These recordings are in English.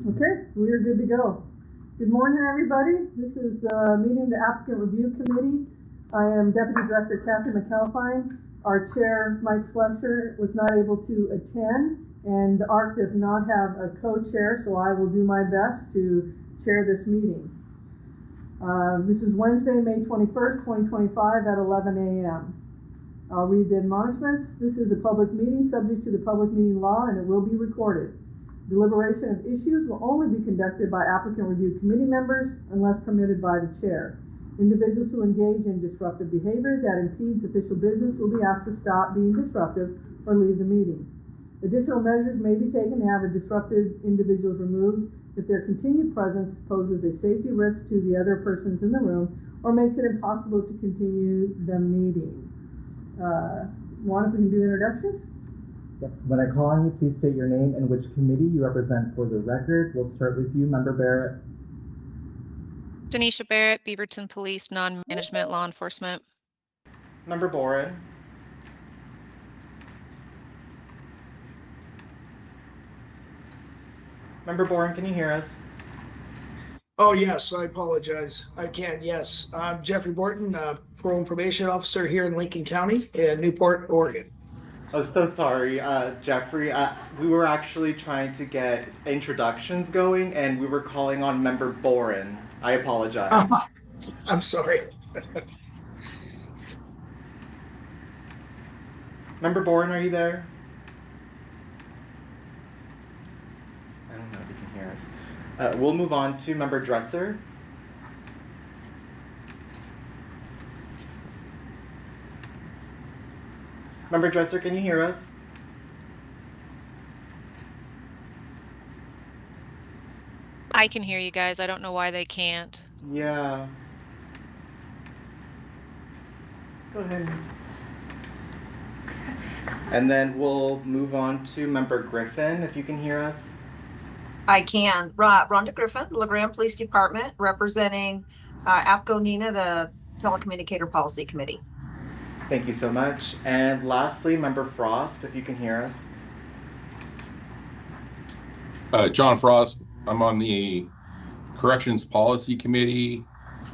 Okay, we are good to go. Good morning, everybody. This is the meeting of the Applicant Review Committee. I am Deputy Director Kathy McAlpine. Our chair, Mike Fletcher, was not able to attend, and the ARC does not have a co-chair, so I will do my best to chair this meeting. This is Wednesday, May 21st, 2025 at 11 a.m. I'll read the admonishments. This is a public meeting subject to the public meeting law, and it will be recorded. Deliberation of issues will only be conducted by applicant review committee members unless permitted by the chair. Individuals who engage in disruptive behavior that impedes official business will be asked to stop being disruptive or leave the meeting. Additional measures may be taken to have a disruptive individuals removed if their continued presence poses a safety risk to the other persons in the room or makes it impossible to continue the meeting. Juan, if we can do introductions? Yes, when I call on you, please state your name and which committee you represent for the record. We'll start with you, Member Barrett. Denisha Barrett, Beaverton Police, Non-Management Law Enforcement. Member Boren. Member Boren, can you hear us? Oh, yes, I apologize. I can, yes. I'm Jeffrey Borton, Parole and Probation Officer here in Lincoln County in Newport, Oregon. Oh, so sorry, Jeffrey. We were actually trying to get introductions going, and we were calling on Member Boren. I apologize. I'm sorry. Member Boren, are you there? I don't know if you can hear us. We'll move on to Member Dresser. Member Dresser, can you hear us? I can hear you guys. I don't know why they can't. Yeah. Go ahead. And then we'll move on to Member Griffin, if you can hear us. I can. Rhonda Griffin, La Grande Police Department, representing APCO NINA, the Telecommunicator Policy Committee. Thank you so much. And lastly, Member Frost, if you can hear us. John Frost. I'm on the Corrections Policy Committee.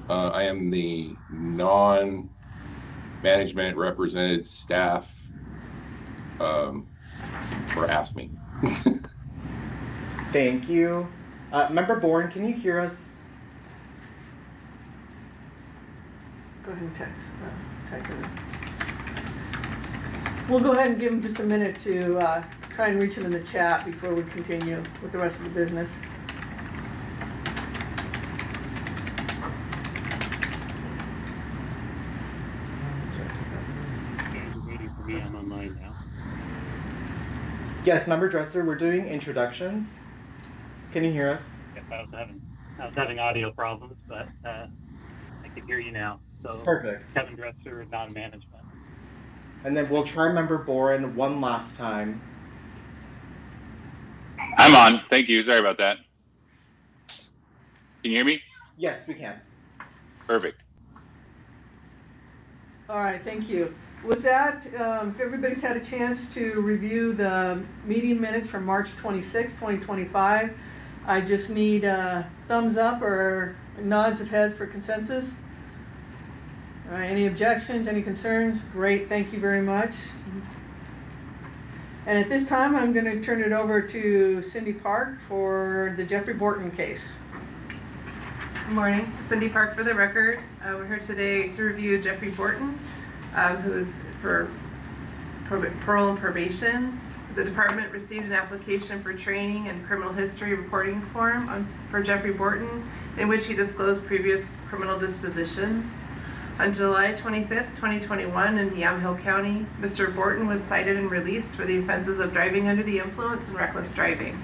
I am the non-management represented staff for AFSCME. Thank you. Member Bourne, can you hear us? Go ahead and type it in. We'll go ahead and give him just a minute to try and reach him in the chat before we continue with the rest of the business. I'm online now. Yes, Member Dresser, we're doing introductions. Can you hear us? Yes, I was having audio problems, but I can hear you now. So Perfect. Kevin Dresser, non-management. And then we'll try Member Boren one last time. I'm on. Thank you. Sorry about that. Can you hear me? Yes, we can. Perfect. All right, thank you. With that, if everybody's had a chance to review the meeting minutes from March 26, 2025, I just need thumbs up or nods of heads for consensus. All right, any objections, any concerns? Great, thank you very much. And at this time, I'm going to turn it over to Cindy Park for the Jeffrey Borton case. Good morning, Cindy Park for the record. We're here today to review Jeffrey Borton, who is for parole and probation. The department received an application for training and criminal history reporting form for Jeffrey Borton, in which he disclosed previous criminal dispositions. On July 25th, 2021, in Yamhill County, Mr. Borton was cited and released for the offenses of driving under the influence and reckless driving.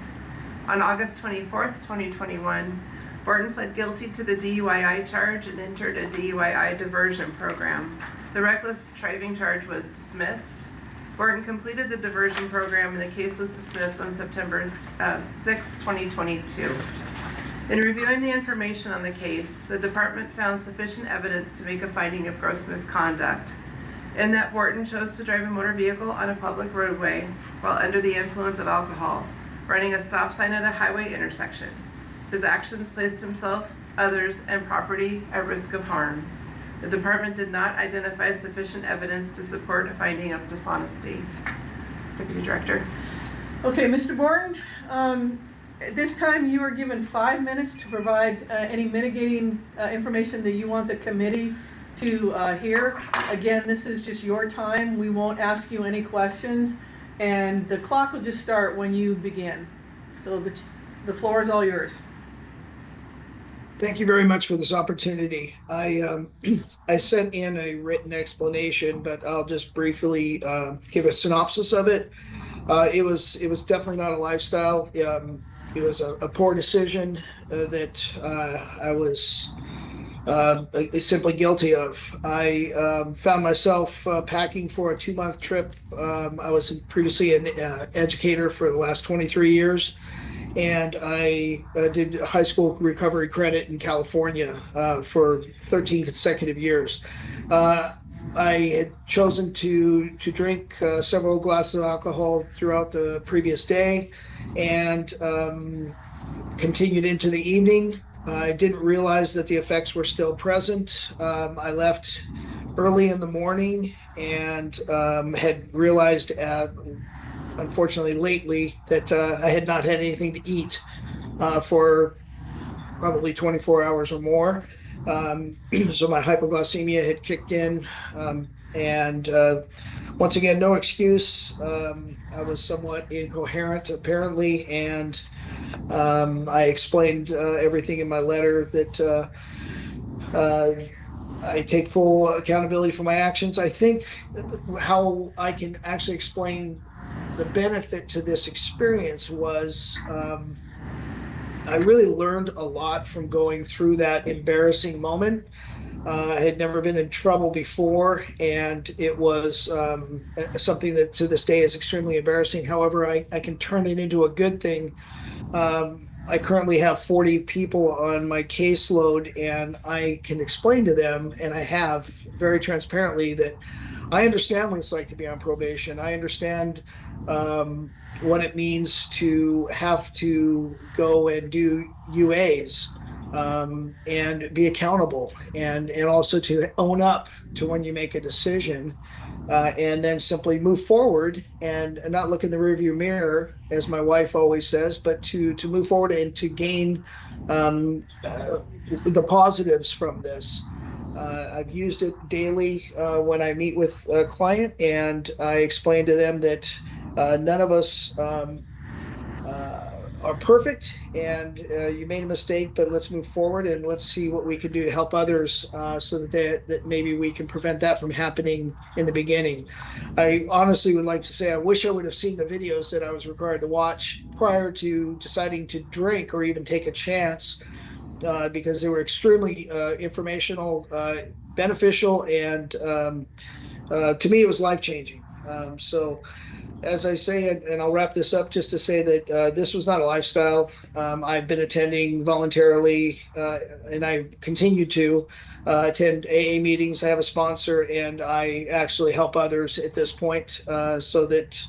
On August 24th, 2021, Borton pled guilty to the DUII charge and entered a DUII diversion program. The reckless driving charge was dismissed. Borton completed the diversion program and the case was dismissed on September 6, 2022. In reviewing the information on the case, the department found sufficient evidence to make a finding of gross misconduct, in that Borton chose to drive a motor vehicle on a public roadway while under the influence of alcohol, running a stop sign at a highway intersection. His actions placed himself, others, and property at risk of harm. The department did not identify sufficient evidence to support a finding of dishonesty. Deputy Director. Okay, Mr. Borton, at this time you are given 5 minutes to provide any mitigating information that you want the committee to hear. Again, this is just your time. We won't ask you any questions, and the clock will just start when you begin. So the floor is all yours. Thank you very much for this opportunity. I sent in a written explanation, but I'll just briefly give a synopsis of it. It was definitely not a lifestyle. It was a poor decision that I was simply guilty of. I found myself packing for a 2-month trip. I was previously an educator for the last 23 years. And I did high school recovery credit in California for 13 consecutive years. I had chosen to drink several glasses of alcohol throughout the previous day and continued into the evening. I didn't realize that the effects were still present. I left early in the morning and had realized unfortunately lately that I had not had anything to eat for probably 24 hours or more. So my hypoglycemia had kicked in, and once again, no excuse. I was somewhat incoherent apparently, and I explained everything in my letter that I take full accountability for my actions. I think how I can actually explain the benefit to this experience was I really learned a lot from going through that embarrassing moment. I had never been in trouble before, and it was something that to this day is extremely embarrassing. However, I can turn it into a good thing. I currently have 40 people on my caseload, and I can explain to them, and I have very transparently, that I understand what it's like to be on probation. I understand what it means to have to go and do UAs and be accountable, and also to own up to when you make a decision, and then simply move forward and not look in the rearview mirror, as my wife always says, but to move forward and to gain the positives from this. I've used it daily when I meet with a client, and I explain to them that none of us are perfect, and you made a mistake, but let's move forward and let's see what we can do to help others, so that maybe we can prevent that from happening in the beginning. I honestly would like to say I wish I would have seen the videos that I was required to watch prior to deciding to drink or even take a chance, because they were extremely informational, beneficial, and to me it was life-changing. So as I say, and I'll wrap this up just to say that this was not a lifestyle. I've been attending voluntarily, and I continue to attend AA meetings. I have a sponsor, and I actually help others at this point, so that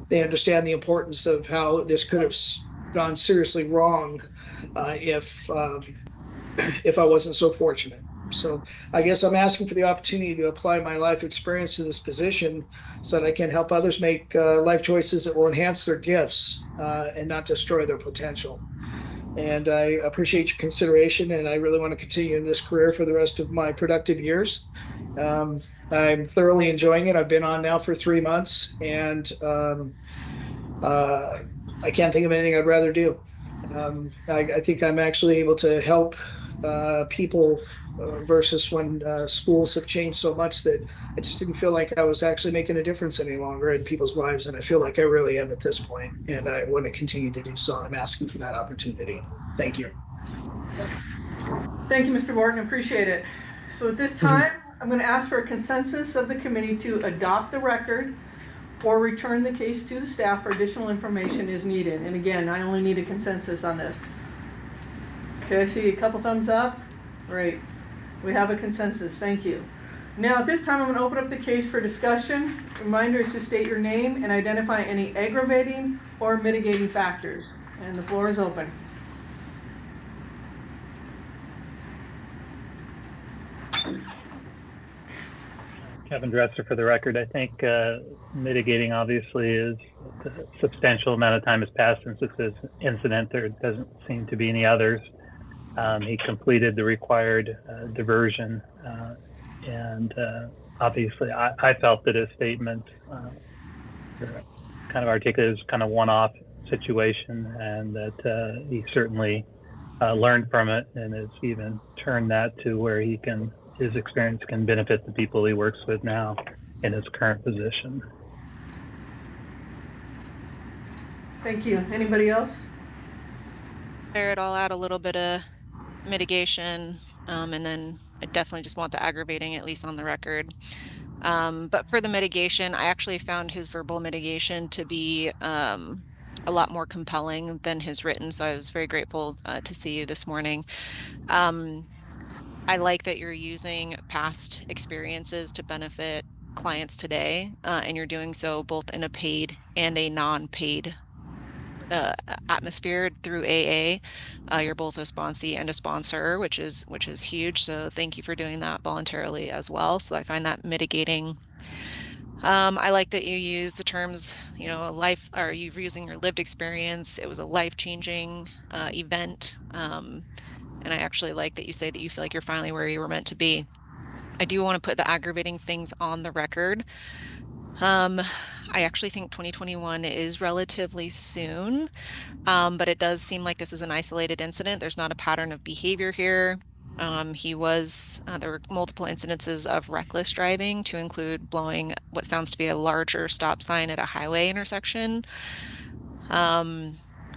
they understand the importance of how this could have gone seriously wrong if I wasn't so fortunate. So I guess I'm asking for the opportunity to apply my life experience to this position so that I can help others make life choices that will enhance their gifts and not destroy their potential. And I appreciate your consideration, and I really want to continue in this career for the rest of my productive years. I'm thoroughly enjoying it. I've been on now for 3 months, and I can't think of anything I'd rather do. I think I'm actually able to help people versus when schools have changed so much that I just didn't feel like I was actually making a difference any longer in people's lives, and I feel like I really am at this point, and I want to continue to do so. I'm asking for that opportunity. Thank you. Thank you, Mr. Borton. Appreciate it. So at this time, I'm going to ask for a consensus of the committee to adopt the record or return the case to the staff for additional information is needed. And again, I only need a consensus on this. Okay, I see a couple thumbs up. Great. We have a consensus. Thank you. Now, at this time, I'm going to open up the case for discussion. Reminder is to state your name and identify any aggravating or mitigating factors. And the floor is open. Kevin Dresser for the record. I think mitigating obviously is a substantial amount of time has passed since this incident. There doesn't seem to be any others. He completed the required diversion, and obviously I felt that his statement kind of articulated as kind of one-off situation, and that he certainly learned from it and has even turned that to where his experience can benefit the people he works with now in his current position. Thank you. Anybody else? Barrett, I'll add a little bit of mitigation, and then I definitely just want the aggravating at least on the record. But for the mitigation, I actually found his verbal mitigation to be a lot more compelling than his written, so I was very grateful to see you this morning. I like that you're using past experiences to benefit clients today, and you're doing so both in a paid and a non-paid atmosphere through AA. You're both a sponsee and a sponsor, which is huge. So thank you for doing that voluntarily as well. So I find that mitigating. I like that you use the terms, life, or you're using your lived experience. It was a life-changing event. And I actually like that you say that you feel like you're finally where you were meant to be. I do want to put the aggravating things on the record. I actually think 2021 is relatively soon, but it does seem like this is an isolated incident. There's not a pattern of behavior here. There were multiple incidences of reckless driving, to include blowing what sounds to be a larger stop sign at a highway intersection.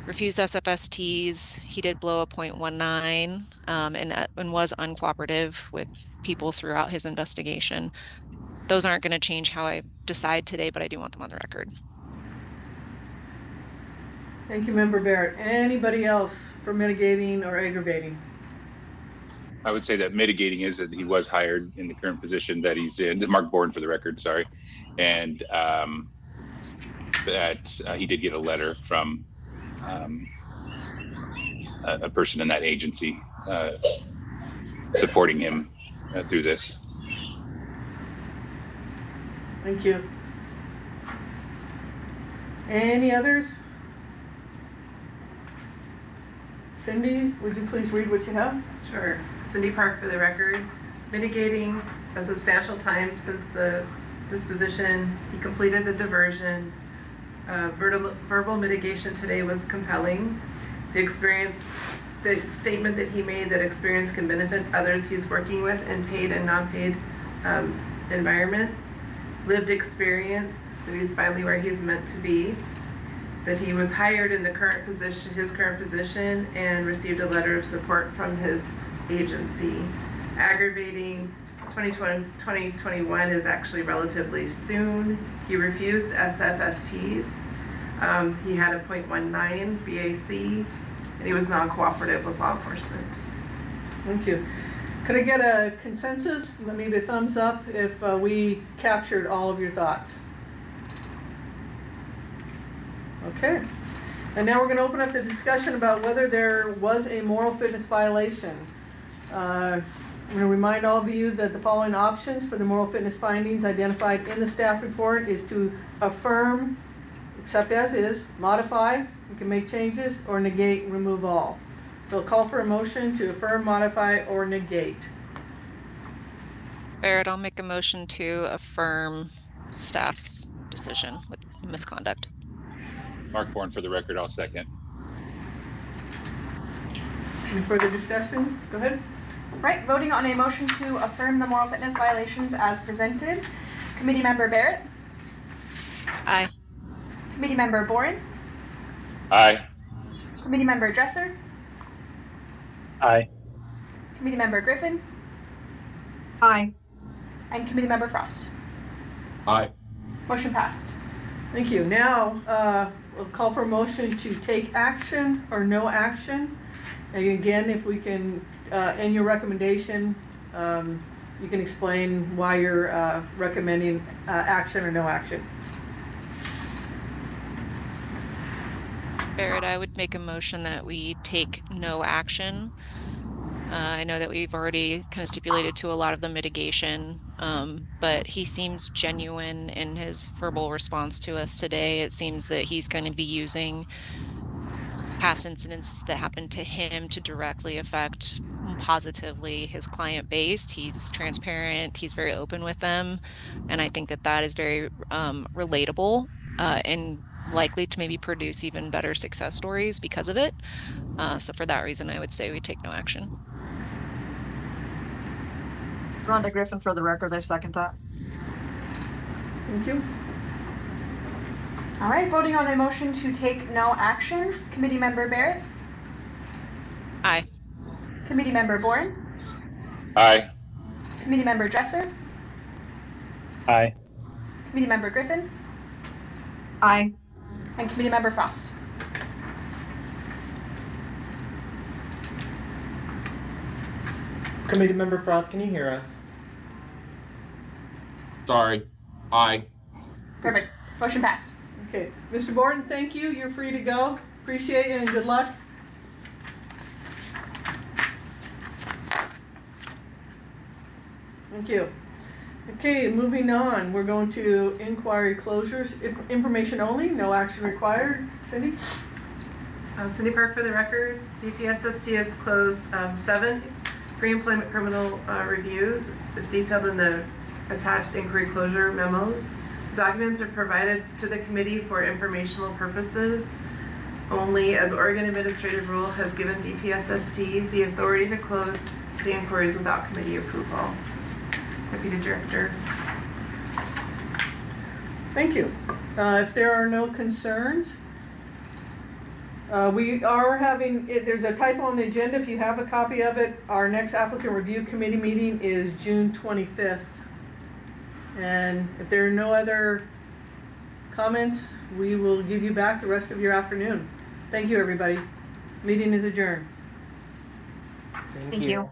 Refused SFSTs. He did blow a .19 and was uncooperative with people throughout his investigation. Those aren't going to change how I decide today, but I do want them on the record. Thank you, Member Barrett. Anybody else for mitigating or aggravating? I would say that mitigating is that he was hired in the current position that he's in. Mark Bourne for the record, sorry. And that he did get a letter from a person in that agency supporting him through this. Thank you. Any others? Cindy, would you please read what you have? Sure. Cindy Park for the record. Mitigating a substantial time since the disposition. He completed the diversion. Verbal mitigation today was compelling. The experience statement that he made, that experience can benefit others he's working with in paid and non-paid environments. Lived experience, that he's finally where he's meant to be. That he was hired in his current position, and received a letter of support from his agency. Aggravating, 2021 is actually relatively soon. He refused SFSTs. He had a .19 BAC, and he was non-cooperative with law enforcement. Thank you. Could I get a consensus, maybe a thumbs up, if we captured all of your thoughts? Okay. And now we're going to open up the discussion about whether there was a moral fitness violation. I'm going to remind all of you that the following options for the moral fitness findings identified in the staff report is to affirm, accept as is, modify, you can make changes, or negate, remove all. So I'll call for a motion to affirm, modify, or negate. Barrett, I'll make a motion to affirm staff's decision with misconduct. Mark Bourne for the record, I'll second. Any further discussions? Go ahead. Right, voting on a motion to affirm the moral fitness violations as presented. Committee Member Barrett. Aye. Committee Member Boren. Aye. Committee Member Dresser. Aye. Committee Member Griffin. Aye. And Committee Member Frost. Aye. Motion passed. Thank you. Now, we'll call for a motion to take action or no action. And again, if we can, in your recommendation, you can explain why you're recommending action or no action. Barrett, I would make a motion that we take no action. I know that we've already kind of stipulated to a lot of the mitigation, but he seems genuine in his verbal response to us today. It seems that he's going to be using past incidents that happened to him to directly affect positively his client base. He's transparent, he's very open with them, and I think that that is very relatable and likely to maybe produce even better success stories because of it. So for that reason, I would say we take no action. Rhonda Griffin, for the record, I second that. Thank you. All right, voting on a motion to take no action. Committee Member Barrett, Aye. Committee Member Boren, Aye. Committee Member Dresser, Aye. Committee Member Griffin, Aye. and Committee Member Frost. Committee Member Frost, can you hear us? Sorry. Aye. Perfect. Motion passed. Okay, Mr. Borden, thank you. You're free to go. Appreciate it and good luck. Thank you. Okay, moving on. We're going to inquiry closures. If information only, no action required. Cindy? Cindy Park for the record. DPSST has closed 7 pre-employment criminal reviews as detailed in the attached inquiry closure memos. Documents are provided to the committee for informational purposes only, as Oregon Administrative Rule has given DPSST the authority to close the inquiries without committee approval. Deputy Director. Thank you. If there are no concerns, we are having, there's a typo on the agenda. If you have a copy of it, our next applicant review committee meeting is June 25th. And if there are no other comments, we will give you back the rest of your afternoon. Thank you, everybody. Meeting is adjourned. Thank you.